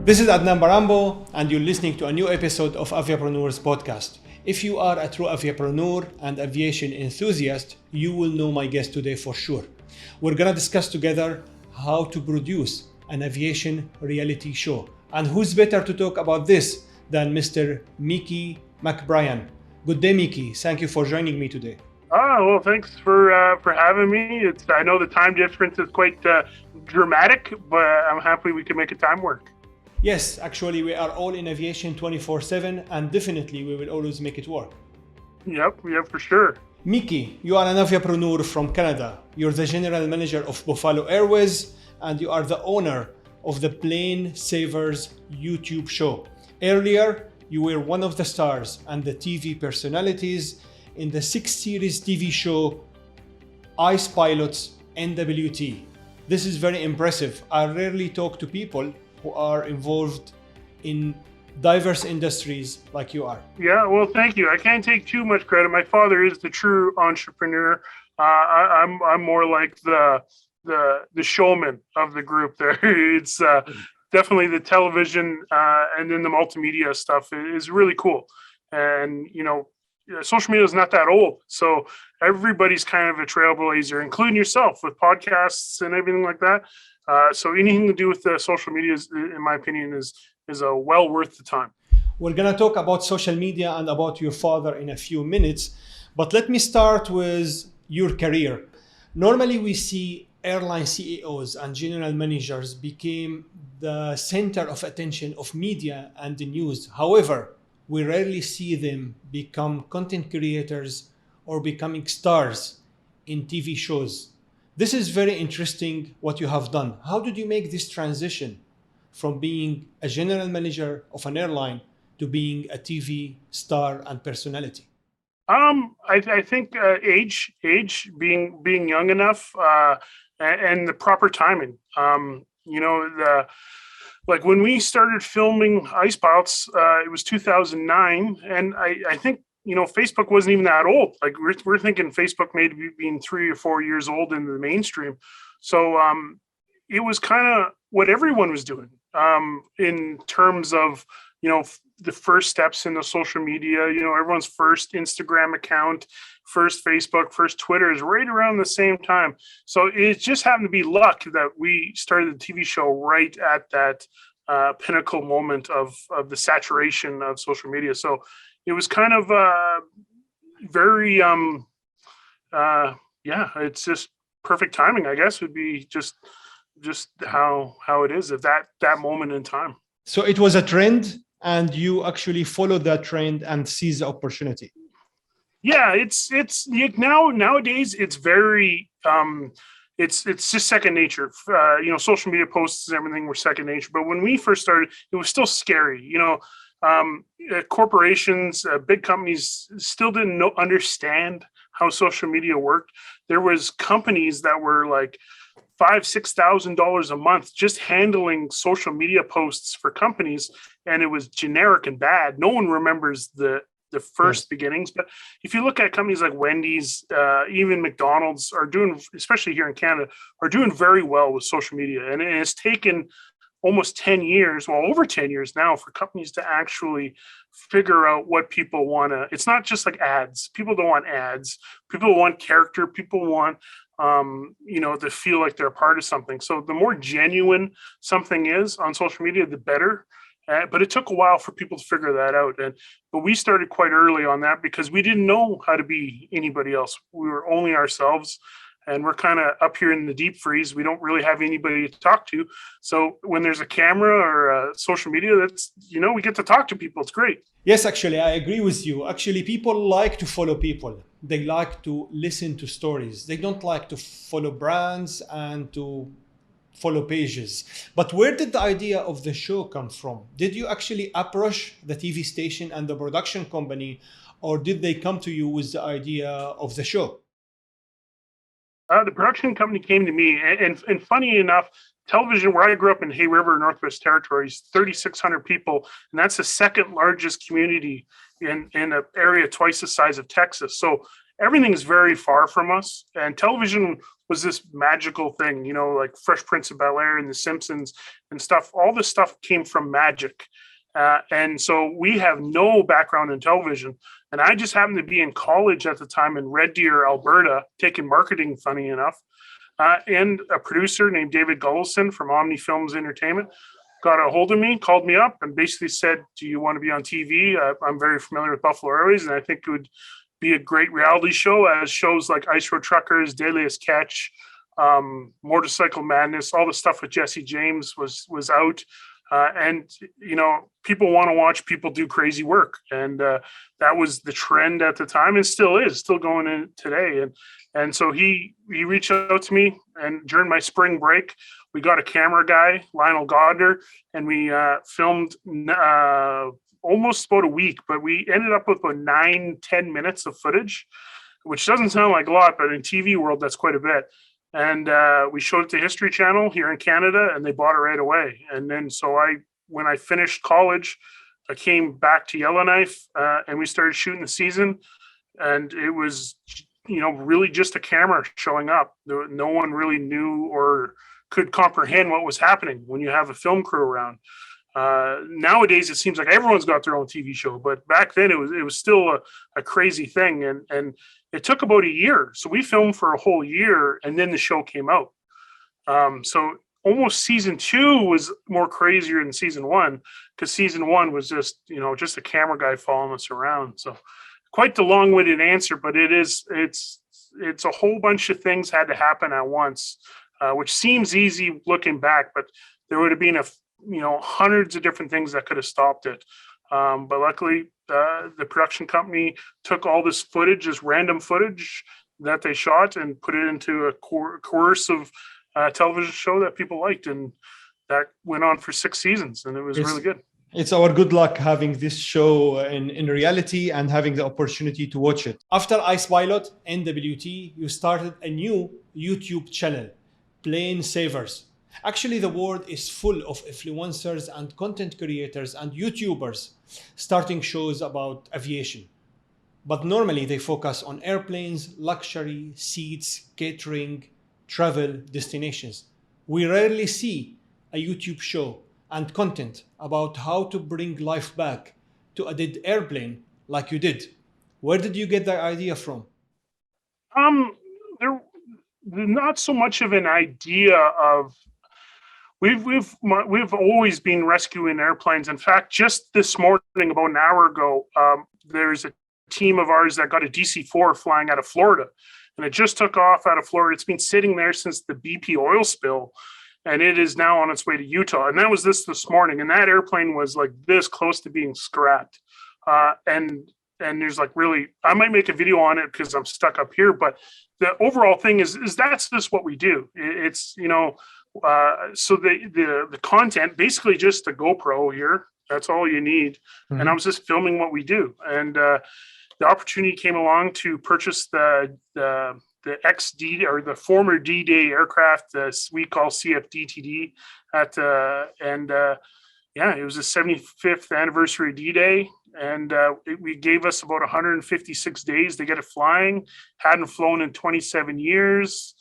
This is Adnan Barambo, and you're listening to a new episode of Aviapreneurs podcast. If you are a true aviapreneur and aviation enthusiast, you will know my guest today for sure. We're gonna discuss together how to produce an aviation reality show. And who's better to talk about this than Mr. Mickey McBrien. Good day, Mickey. Thank you for joining me today. Well, thanks for having me. I know the time difference is quite dramatic, but I'm happy we can make a time work. Yes, actually, we are all in aviation 24/7, and definitely we will always make it work. Yep, for sure. Mickey, you are an aviapreneur from Canada. You're the general manager of Buffalo Airways, and you are the owner of the Plane Savers YouTube show. Earlier, you were one of the stars and the TV personalities in the 6-series TV show Ice Pilots NWT. This is very impressive. I rarely talk to people who are involved in diverse industries like you are. Yeah, well, thank you. I can't take too much credit. My father is the true entrepreneur. I'm more like the showman of the group there. It's definitely the television and then the multimedia stuff is really cool. And, social media is not that old. So everybody's kind of a trailblazer, including yourself with podcasts and everything like that. So anything to do with the social media, in my opinion, is well worth the time. We're going to talk about social media and about your father in a few minutes. But let me start with your career. Normally, we see airline CEOs and general managers became the center of attention of media and the news. However, we rarely see them become content creators or becoming stars in TV shows. This is very interesting what you have done. How did you make this transition from being a general manager of an airline to being a TV star and personality? I think age, being young enough, and the proper timing. Like when we started filming Ice Pilots, it was 2009, and I think Facebook wasn't even that old. Like we're thinking Facebook maybe being 3 or 4 years old in the mainstream. So it was kind of what everyone was doing in terms of the first steps in the social media. Everyone's first Instagram account, first Facebook, first Twitter is right around the same time. So it just happened to be luck that we started the TV show right at that pinnacle moment of the saturation of social media. So it was kind of very it's just perfect timing, I guess, would be just how it is at that moment in time. So it was a trend, and you actually followed that trend and seized the opportunity. Yeah, it's nowadays it's very it's just second nature. Social media posts and everything were second nature. But when we first started, it was still scary. Corporations, big companies still didn't understand how social media worked. There was companies that were like $5,000-$6,000 a month just handling social media posts for companies, and it was generic and bad. No one remembers the first beginnings. But if you look at companies like Wendy's, even McDonald's are doing, especially here in Canada, are doing very well with social media. And it's taken almost 10 years, well, over 10 years now, for companies to actually figure out what people want to. It's not just like ads. People don't want ads. People want character. People want to feel like they're a part of something. So the more genuine something is on social media, the better. But it took a while for people to figure that out. But we started quite early on that because we didn't know how to be anybody else. We were only ourselves, and we're kind of up here in the deep freeze. We don't really have anybody to talk to. So when there's a camera or social media, that's, we get to talk to people. It's great. Yes, actually, I agree with you. Actually, people like to follow people. They like to listen to stories. They don't like to follow brands and to follow pages. But where did the idea of the show come from? Did you actually approach the TV station and the production company, or did they come to you with the idea of the show? The production company came to me, and funny enough, television where I grew up in Hay River, Northwest Territories, 3,600 people, and that's the second largest community in an area twice the size of Texas. So everything's very far from us. And television was this magical thing, you know, like Fresh Prince of Bel-Air and The Simpsons and stuff. All this stuff came from magic. And so we have no background in television. And I just happened to be in college at the time in Red Deer, Alberta, taking marketing, funny enough. And a producer named David Gullison from Omni Films Entertainment got a hold of me, called me up, and basically said, "Do you want to be on TV? I'm very familiar with Buffalo Airways, and I think it would be a great reality show, as shows like Ice Road Truckers, Deadliest Catch, Motorcycle Madness, all the stuff with Jesse James was out." And you know, people want to watch people do crazy work, and that was the trend at the time, and still is, still going in today. And so he reached out to me, and during my spring break, we got a camera guy, Lionel Godner, and we filmed almost about a week, but we ended up with about 9-10 minutes of footage, which doesn't sound like a lot, but in TV world, that's quite a bit. And we showed it to History Channel here in Canada, and they bought it right away. And then so when I finished college, I came back to Yellowknife, and we started shooting the season. And it was, you know, really just a camera showing up. No one really knew or could comprehend what was happening when you have a film crew around. Nowadays, it seems like everyone's got their own TV show, but back then it was still a crazy thing. And it took about a year. So we filmed for a whole year, and then the show came out. So almost season 2 was more crazier than season 1, because season 1 was just, you know, just a camera guy following us around. So quite the long-winded answer, but it's a whole bunch of things had to happen at once, which seems easy looking back, but there would have been hundreds of different things that could have stopped it. But luckily, the production company took all this footage, this random footage that they shot, and put it into a coercive television show that people liked, and that went on for 6 seasons, and it was really good. It's our good luck having this show in reality and having the opportunity to watch it. After Ice Pilot, NWT, you started a new YouTube channel, Plane Savers. Actually, the world is full of influencers and content creators and YouTubers starting shows about aviation. But normally they focus on airplanes, luxury, seats, catering, travel, destinations. We rarely see a YouTube show and content about how to bring life back to a dead airplane like you did. Where did you get the idea from? There not so much of an idea of. We've always been rescuing airplanes. In fact, just this morning, about an hour ago, there's a team of ours that got a DC-4 flying out of Florida, and it just took off out of Florida. It's been sitting there since the BP oil spill, and it is now on its way to Utah. And that was this morning, and that airplane was like this close to being scrapped. And there's like, really, I might make a video on it because I'm stuck up here, but the overall thing is that's just what we do. It's, you know. So the content, basically just a GoPro here, that's all you need. Mm-hmm. And I was just filming what we do. And the opportunity came along to purchase the XD, or the former D-Day aircraft, we call CFDTD it was the 75th anniversary of D-Day. And we gave us about 156 days to get it flying. Hadn't flown in 27 years.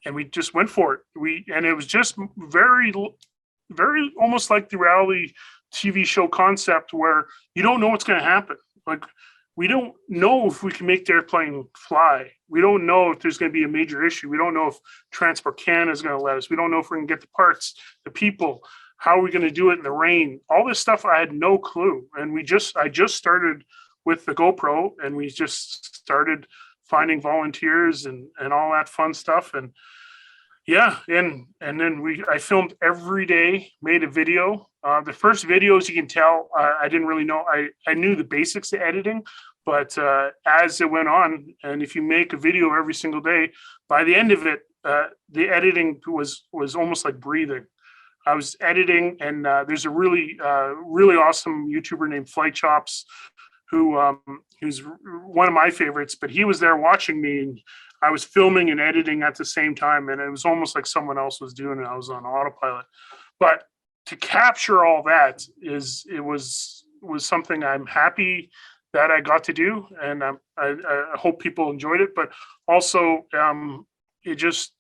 And we just went for it. And it was just very, very almost like the reality TV show concept, where you don't know what's going to happen. Like, we don't know if we can make the airplane fly. We don't know if there's going to be a major issue. We don't know if Transport Canada is going to let us. We don't know if we're going to get the parts, the people. How are we going to do it in the rain? All this stuff, I had no clue. And I just started with the GoPro, and we just started finding volunteers and all that fun stuff. And yeah, and then I filmed every day, made a video. The first videos, you can tell, I didn't really know. I knew the basics of editing, but as it went on, and if you make a video every single day, by the end of it, the editing was almost like breathing. I was editing, and there's a really awesome YouTuber named Flight Chops, who's one of my favorites, but he was there watching me, and I was filming and editing at the same time, and it was almost like someone else was doing it. I was on autopilot. But to capture all that was something I'm happy that I got to do, and I hope people enjoyed it. But also, it just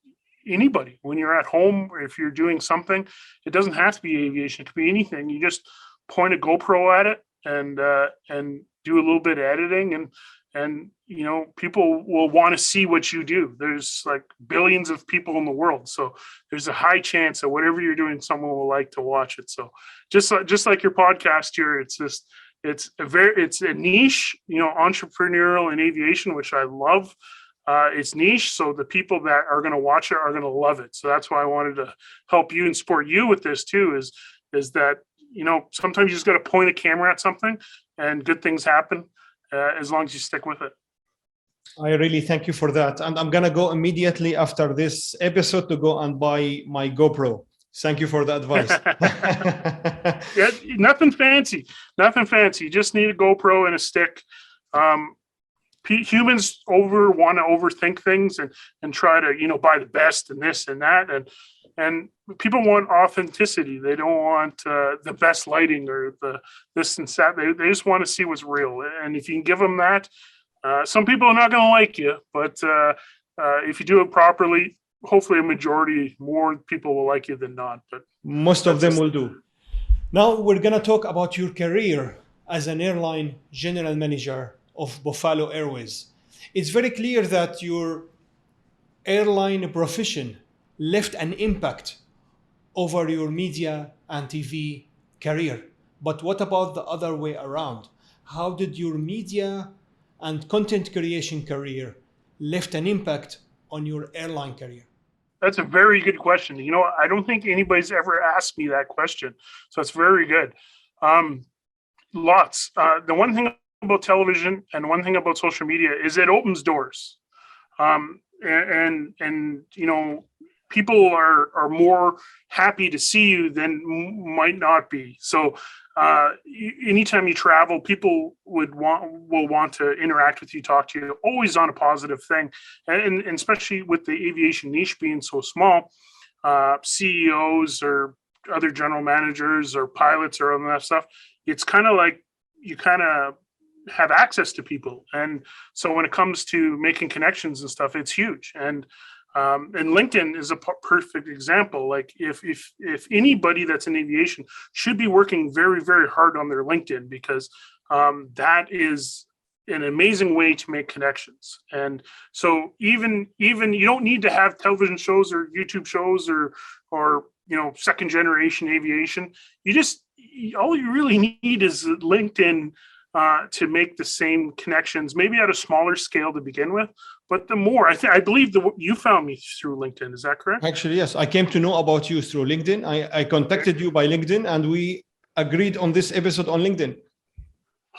anybody, when you're at home or if you're doing something, it doesn't have to be aviation. It could be anything. You just point a GoPro at it and do a little bit of editing, and people will want to see what you do. There's like billions of people in the world, so there's a high chance that whatever you're doing, someone will like to watch it. So just like your podcast here, it's a niche, entrepreneurial in aviation, which I love. It's niche, so the people that are going to watch it are going to love it. So that's why I wanted to help you and support you with this too. Is that sometimes you just got to point a camera at something, and good things happen as long as you stick with it. I really thank you for that, and I'm gonna go immediately after this episode to go and buy my GoPro. Thank you for the advice. Yeah, nothing fancy. You just need a GoPro and a stick. Humans want to overthink things and try to buy the best and this and that, and people want authenticity. They don't want the best lighting or the this and that. They just want to see what's real. And if you can give them that, some people are not going to like you, but if you do it properly, hopefully more people will like you than not. But most of them will do. Now we're going to talk about your career as an airline general manager of Buffalo Airways. It's very clear that your airline profession left an impact over your media and TV career. But what about the other way around? How did your media and content creation career left an impact on your airline career? That's a very good question. I don't think anybody's ever asked me that question. So it's very good. Lots. The one thing about television and one thing about social media is it opens doors. And people are more happy to see you than might not be. So anytime you travel, people will want to interact with you, talk to you, always on a positive thing. And especially with the aviation niche being so small, CEOs or other general managers or pilots or all that stuff, it's kind of like you kind of have access to people. And so when it comes to making connections and stuff, it's huge. And LinkedIn is a perfect example. Like if anybody that's in aviation should be working very, very hard on their LinkedIn, because that is an amazing way to make connections. And so even you don't need to have television shows or YouTube shows or second generation aviation. All you really need is LinkedIn to make the same connections, maybe at a smaller scale to begin with. But the more, I believe you found me through LinkedIn. Is that correct? Actually, yes. I came to know about you through LinkedIn. I contacted you by LinkedIn, and we agreed on this episode on LinkedIn.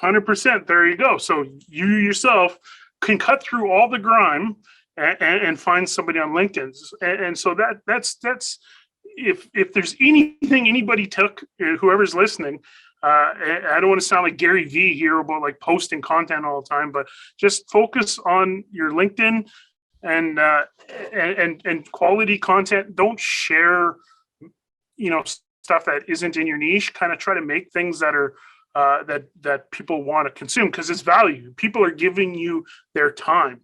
100%. There you go. So you yourself can cut through all the grime and find somebody on LinkedIn. And so that's if there's anything anybody took, whoever's listening, I don't want to sound like Gary Vee here about like posting content all the time, but just focus on your LinkedIn and quality content. Don't share, stuff that isn't in your niche. Kind of try to make things that are that people want to consume, because it's value. People are giving you their time.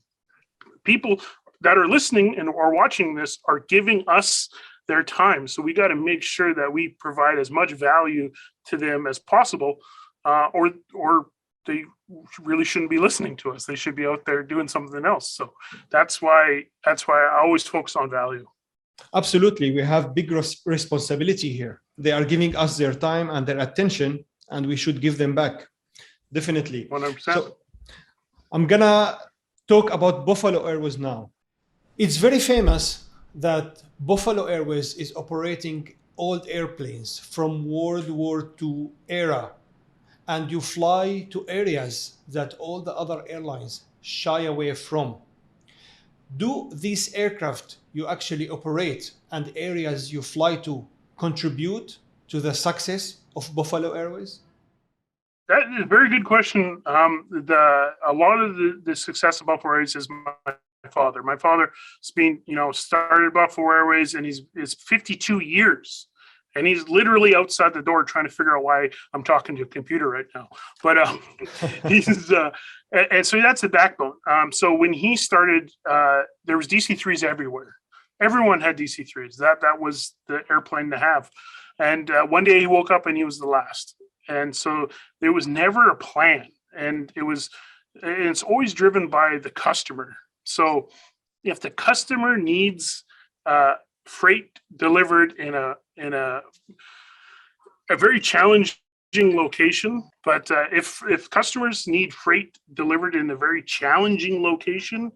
People that are listening and or watching this are giving us their time. So we got to make sure that we provide as much value to them as possible, or they really shouldn't be listening to us. They should be out there doing something else. So that's why I always focus on value. Absolutely. We have big responsibility here. They are giving us their time and their attention, and we should give them back. Definitely. 100%. So I'm gonna talk about Buffalo Airways now. It's very famous that Buffalo Airways is operating old airplanes from World War II era, and you fly to areas that all the other airlines shy away from. Do these aircraft you actually operate and areas you fly to contribute to the success of Buffalo Airways? That is a very good question. A lot of the success of Buffalo Airways is my father. My father's been, started Buffalo Airways, and it's 52 years. and he's literally outside the door trying to figure out why I'm talking to a computer right now. But he's and so that's the backbone. So when he started, there was DC-3s everywhere. Everyone had DC-3s. That was the airplane to have. And one day he woke up and he was the last. And so there was never a plan, and it's always driven by the customer. So if the customer needs freight delivered in a very challenging location, but if customers need freight delivered in a very challenging location,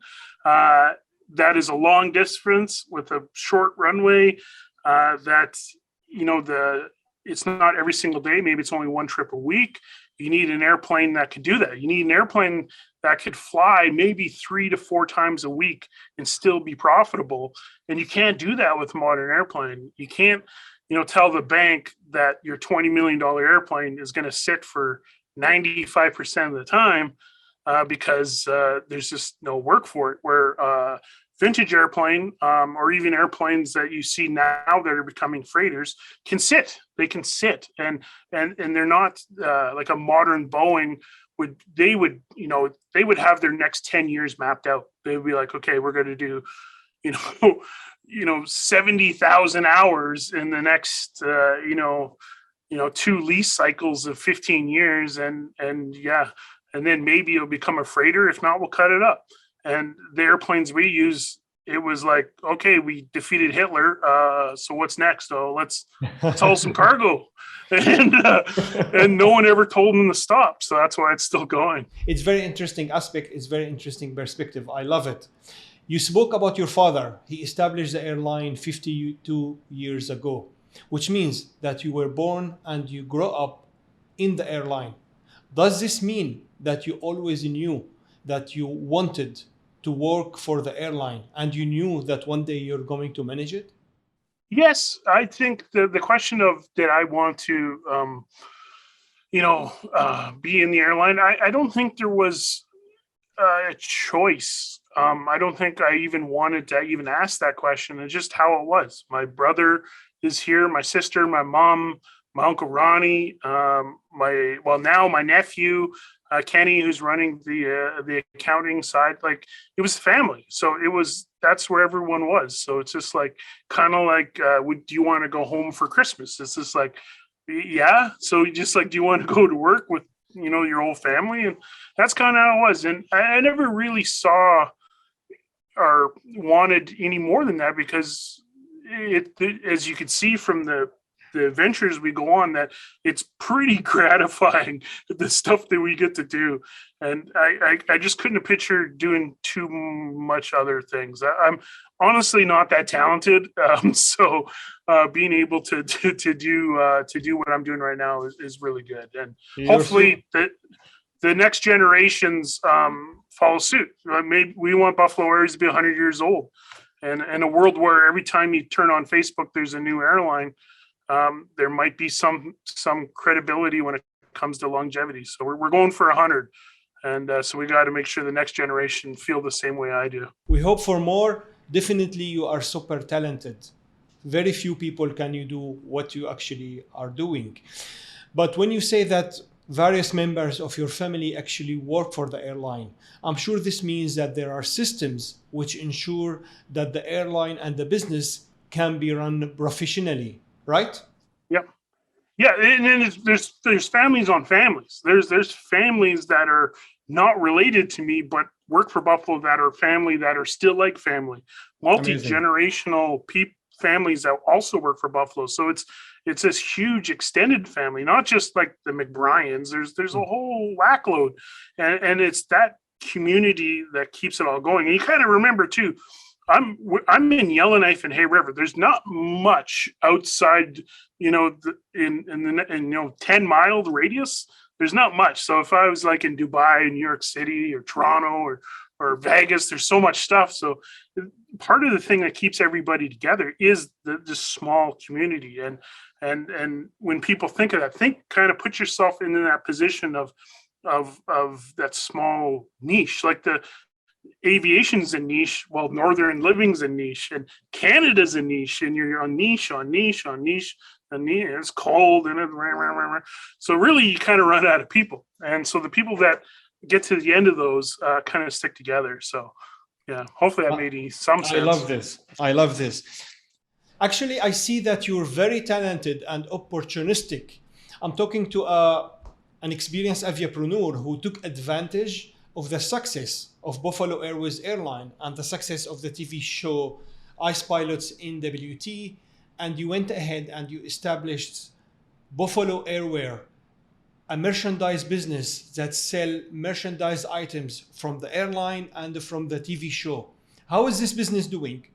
that is a long distance with a short runway, it's not every single day. Maybe it's only one trip a week. You need an airplane that could do that. You need an airplane that could fly maybe 3 to 4 times a week and still be profitable. And you can't do that with a modern airplane. You can't, tell the bank that your $20 million airplane is going to sit for 95% of the time because there's just no work for it. Where vintage airplane or even airplanes that you see now that are becoming freighters they can sit and they're not like a modern Boeing they would have their next 10 years mapped out. They'd be like, okay, we're going to do 70,000 hours in the next 2 lease cycles of 15 years and then maybe it'll become a freighter. If not, we'll cut it up. And the airplanes we use, it was like, okay, we defeated Hitler. So what's next? Oh, let's haul some cargo. And no one ever told them to stop. So that's why it's still going. It's very interesting aspect. It's very interesting perspective. I love it. You spoke about your father. He established the airline 52 years ago, which means that you were born and you grew up in the airline. Does this mean that you always knew that you wanted to work for the airline and you knew that one day you're going to manage it? Yes, I think the question of did I want to, be in the airline, I don't think there was a choice. I don't think I even wanted to even ask that question. It's just how it was. My brother is here, my sister, my mom, my uncle Ronnie, now my nephew, Kenny, who's running the accounting side. Like, it was family. So that's where everyone was. So it's just like, kind of like, do you want to go home for Christmas? It's just like, yeah. So you just like, do you want to go to work with, your whole family? And that's kind of how it was. And I never really saw or wanted any more than that, because as you could see from the adventures we go on, that it's pretty gratifying, the stuff that we get to do. And I just couldn't have pictured doing too much other things. I'm honestly not that talented. So being able to do what I'm doing right now is really good. And hopefully the next generations follow suit. Maybe we want Buffalo Airways to be 100 years old. And in a world where every time you turn on Facebook, there's a new airline, there might be some credibility when it comes to longevity. So we're going for 100. And so we got to make sure the next generation feel the same way I do. We hope for more. Definitely you are super talented. Very few people can you do what you actually are doing. But when you say that various members of your family actually work for the airline, I'm sure this means that there are systems which ensure that the airline and the business can be run professionally, right? Yep. Yeah, and then there's families on families. There's families that are not related to me, but work for Buffalo, that are family, that are still like family. Multi-generational families that also work for Buffalo. So it's this huge extended family, not just like the McBryans. There's a whole whackload, and it's that community that keeps it all going. And you kind of remember too, I'm in Yellowknife and Hay River. There's not much outside, in 10-mile radius. There's not much. So if I was like in Dubai, New York City, or Toronto, or Vegas, there's so much stuff. So part of the thing that keeps everybody together is this small community. And when people think of that, kind of put yourself into that position of that small niche. Like the aviation's a niche, while Northern Living's a niche, and Canada's a niche, and you're on niche on niche on niche. and it's cold, and so really you kind of run out of people. And so the people that get to the end of those kind of stick together. So yeah, hopefully that made some sense. I love this. Actually, I see that you're very talented and opportunistic. I'm talking to an experienced aviapreneur who took advantage of the success of Buffalo Airways Airline and the success of the TV show Ice Pilots NWT, and you went ahead and you established Buffalo Airwear, a merchandise business that sell merchandise items from the airline and from the TV show. How is this business doing?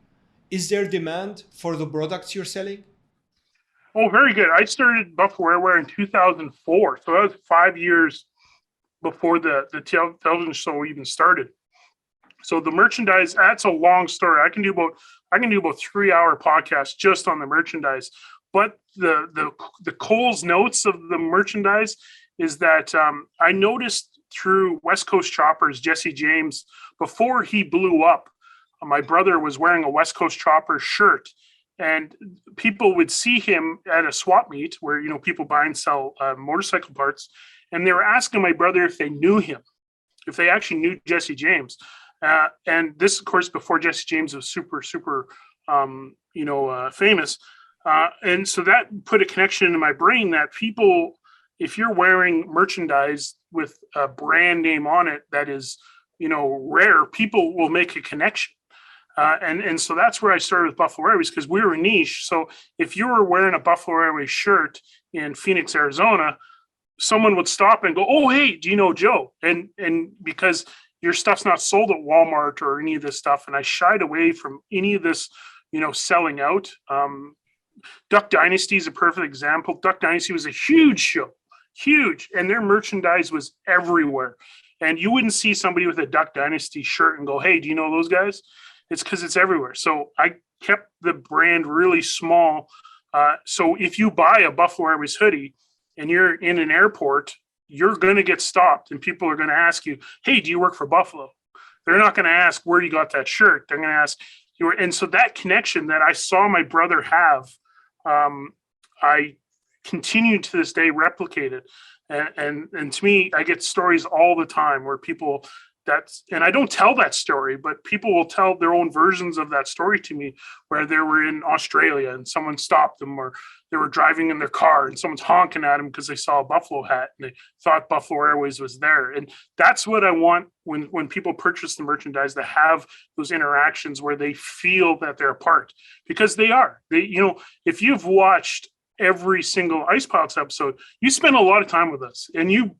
Is there demand for the products you're selling? Oh, very good. I started Buffalo Airwear in 2004. So that was 5 years before the television show even started. So the merchandise, that's a long story. I can do about 3-hour podcasts just on the merchandise. But the Coles notes of the merchandise is that I noticed through West Coast Choppers, Jesse James, before he blew up, my brother was wearing a West Coast Choppers shirt, and people would see him at a swap meet where, you know, people buy and sell motorcycle parts, and they were asking my brother if they knew him, if they actually knew Jesse James. And this, of course, before Jesse James was super famous. And so that put a connection in my brain that people, if you're wearing merchandise with a brand name on it that is, you know, rare, people will make a connection. And so that's where I started with Buffalo Airways, because we were niche. So if you were wearing a Buffalo Airways shirt in Phoenix, Arizona, someone would stop and go, "Oh, hey, do you know Joe?" And because your stuff's not sold at Walmart or any of this stuff. And I shied away from any of this, you know, selling out. Duck Dynasty is a perfect example. Duck Dynasty was a huge show, huge. And their merchandise was everywhere. And you wouldn't see somebody with a Duck Dynasty shirt and go, "Hey, do you know those guys?" It's because it's everywhere. So I kept the brand really small. So if you buy a Buffalo Airways hoodie and you're in an airport, you're going to get stopped and people are going to ask you, "Hey, do you work for Buffalo?" They're not going to ask where you got that shirt. They're going to ask you. And so that connection that I saw my brother have, I continue to this day replicate it. And to me, I get stories all the time where people and I don't tell that story, but people will tell their own versions of that story to me, where they were in Australia and someone stopped them, or they were driving in their car and someone's honking at them because they saw a Buffalo hat and they thought Buffalo Airways was there. And that's what I want when people purchase the merchandise, to have those interactions where they feel that they're a part, because they are. They, you know, if you've watched every single Ice Pilots episode, you spend a lot of time with us, and you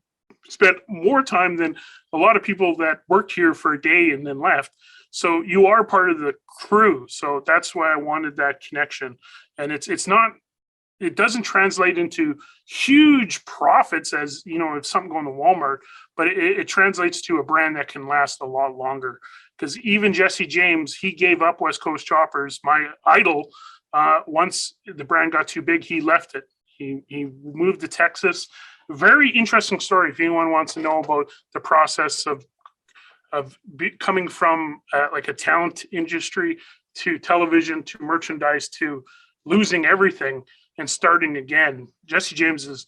spent more time than a lot of people that worked here for a day and then left. So you are part of the crew. So that's why I wanted that connection. And it doesn't translate into huge profits, as, you know, if something going to Walmart, but it translates to a brand that can last a lot longer. Because even Jesse James, he gave up West Coast Choppers, my idol. Once the brand got too big, he left it. He moved to Texas. Very interesting story if anyone wants to know about the process of coming from like a talent industry to television to merchandise to losing everything and starting again. Jesse James is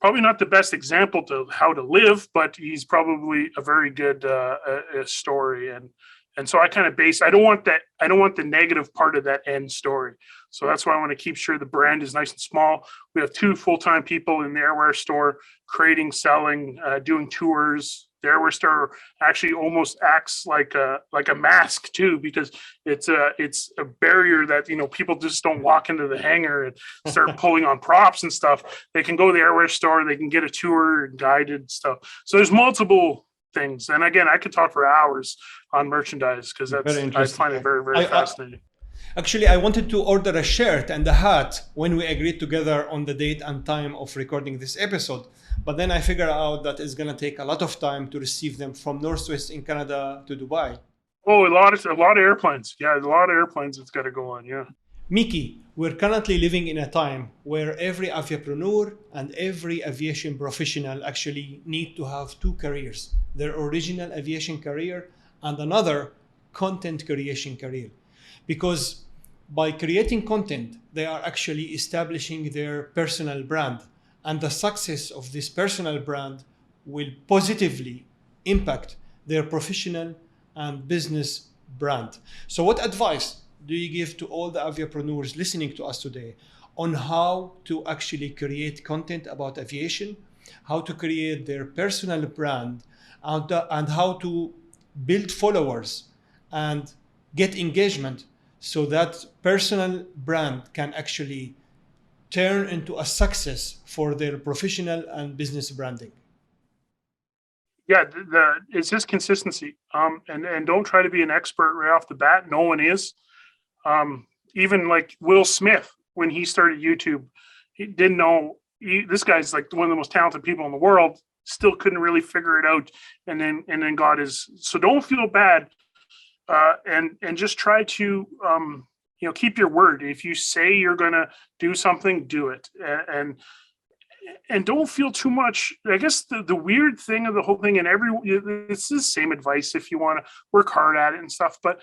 probably not the best example to how to live, but he's probably a very good story. And so I kind of I don't want the negative part of that end story. So that's why I want to keep sure the brand is nice and small. We have 2 full-time people in the Airwear store, creating, selling, doing tours. The Airwear store actually almost acts like a mask too, because it's a barrier that, you know, people just don't walk into the hangar and start pulling on props and stuff. They can go to the Airwear store, they can get a tour and guided stuff. So there's multiple things. And again, I could talk for hours on merchandise, because I find it very, very fascinating. Actually, I wanted to order a shirt and a hat when we agreed together on the date and time of recording this episode. But then I figured out that it's going to take a lot of time to receive them from Northwest in Canada to Dubai. Oh, a lot of airplanes. Yeah, a lot of airplanes it's got to go on, yeah. Miki, we're currently living in a time where every aviapreneur and every aviation professional actually need to have 2 careers: their original aviation career and another content creation career. Because by creating content they are actually establishing their personal brand. And the success of this personal brand will positively impact their professional and business brand. So what advice do you give to all the aviapreneurs listening to us today on how to actually create content about aviation, how to create their personal brand, and how to build followers and get engagement so that personal brand can actually turn into a success for their professional and business branding? Yeah, it's just consistency. And don't try to be an expert right off the bat. No one is. Even like Will Smith, when he started YouTube, he didn't know this guy's like one of the most talented people in the world. Still couldn't really figure it out, and then got his. So don't feel bad, and just try to keep your word. If you say you're gonna do something, do it, and don't feel too much. I guess the weird thing of the whole thing, and it's the same advice if you want to work hard at it and stuff. But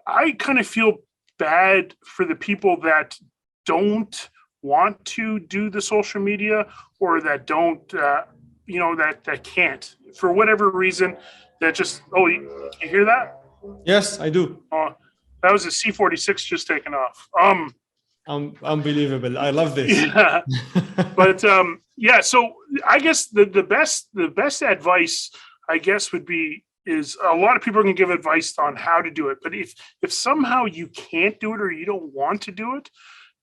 I kind of feel bad for the people that don't want to do the social media, or that don't, that can't for whatever reason. That just you hear that? Yes, I do. That was a C-46 just taken off. Unbelievable. I love this. Yeah. But so I guess the best advice, I guess, would be is a lot of people are going to give advice on how to do it. But if somehow you can't do it or you don't want to do it,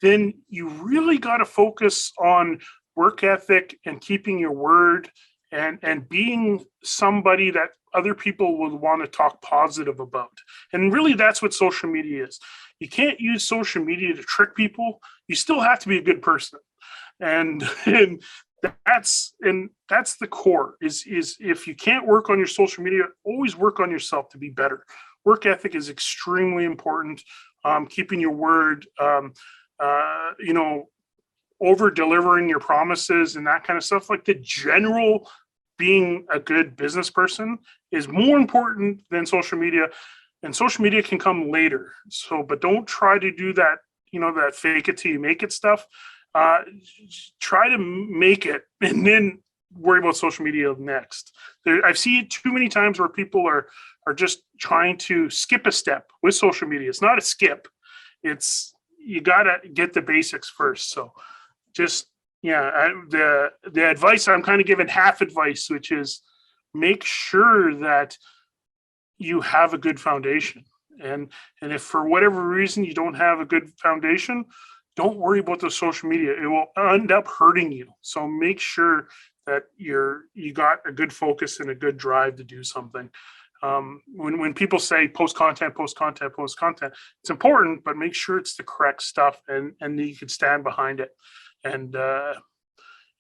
then you really got to focus on work ethic and keeping your word and being somebody that other people will want to talk positive about. And really, that's what social media is. You can't use social media to trick people. You still have to be a good person. And that's the core is if you can't work on your social media, always work on yourself to be better. Work ethic is extremely important. Keeping your word, over delivering your promises and that kind of stuff. Like the general being a good business person is more important than social media, and social media can come later. So, but don't try to do that, that fake it till you make it stuff. Try to make it and then worry about social media next. I've seen it too many times where people are just trying to skip a step with social media. It's not a skip. It's, you got to get the basics first. So just, the advice I'm kind of giving half advice, which is make sure that you have a good foundation. And if for whatever reason you don't have a good foundation, don't worry about the social media. It will end up hurting you. So make sure that you got a good focus and a good drive to do something. When people say post content, it's important, but make sure it's the correct stuff and you can stand behind it. And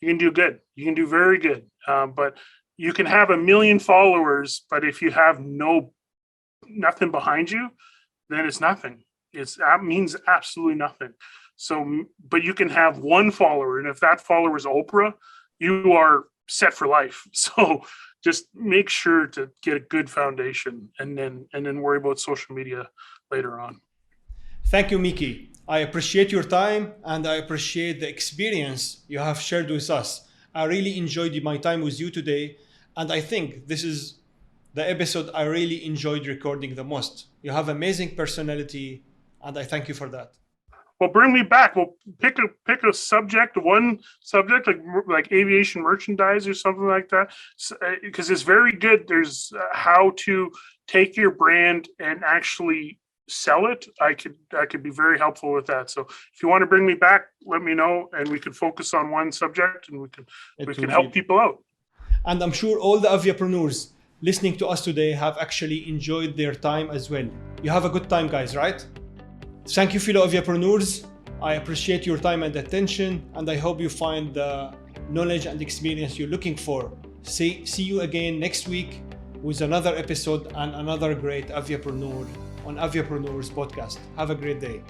you can do good. You can do very good. But you can have 1 million followers, but if you have nothing behind you, then it's nothing. That means absolutely nothing. So, but you can have one follower, and if that follower is Oprah, you are set for life. So just make sure to get a good foundation and then worry about social media later on. Thank you, Mickey. I appreciate your time and I appreciate the experience you have shared with us. I really enjoyed my time with you today, and I think this is the episode I really enjoyed recording the most. You have amazing personality, and I thank you for that. Well, bring me back. We'll pick a subject, one subject like aviation merchandise or something like that, because it's very good. There's how to take your brand and actually sell it. I could be very helpful with that. So if you want to bring me back, let me know, and we can focus on one subject, and we can help people out. And I'm sure all the aviapreneurs listening to us today have actually enjoyed their time as well. You have a good time, guys, right? Thank you, fellow aviapreneurs. I appreciate your time and attention, and I hope you find the knowledge and experience you're looking for. See you again next week with another episode and another great aviapreneur on Aviapreneurs Podcast. Have a great day.